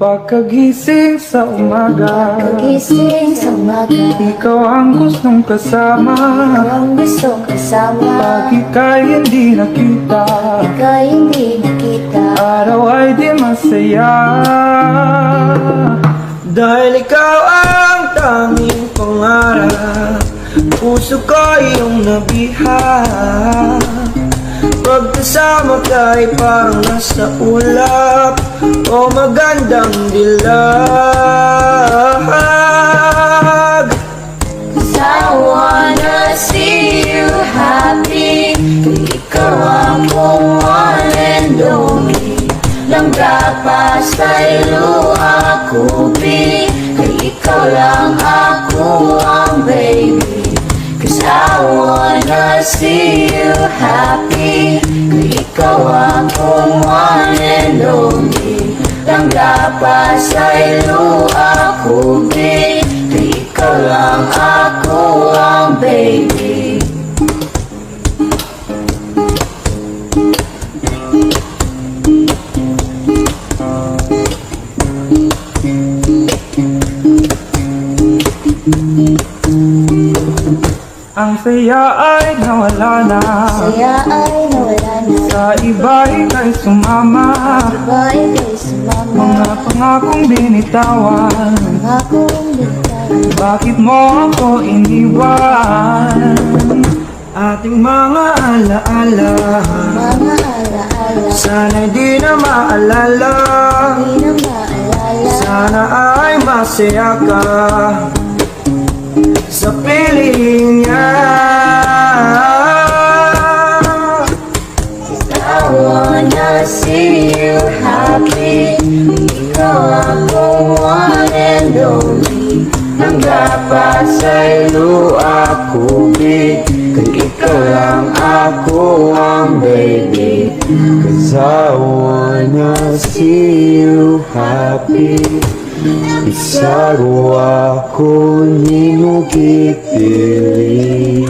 Pagkagising sa umaga, ikaw ang gustong kasama. Pag ika'y hindi nakita, araw ay di masaya. Dahil ikaw ang tanging pangarap, puso ko iyong nabihag. Pagkasama ka'y parang nasa ulap o magandang dilag. 'Cause I wanna see you happy. Ikaw ang one and only. Langga pa sa luha ko, kay ikaw lang ako ang baby. 'Cause I wanna see you happy. Ikaw ako one and only. Langga pa sa luha ko, kay ikaw lang ako ang baby. Ang saya ay nawala na, sa iba ika'y sumama. Mga pangakong binitawan, bakit mo ako iniwan? Ating mga alaala, sana'y di na maalala. Sana ay masaya ka sa piling niya. I wanna see you happy. Ikaw ako one and only. Hanggang pa sa'yo ako big. Kay ikaw lang ako ang baby. 'Cause I wanna see you happy. Isago ako ninyo kipili.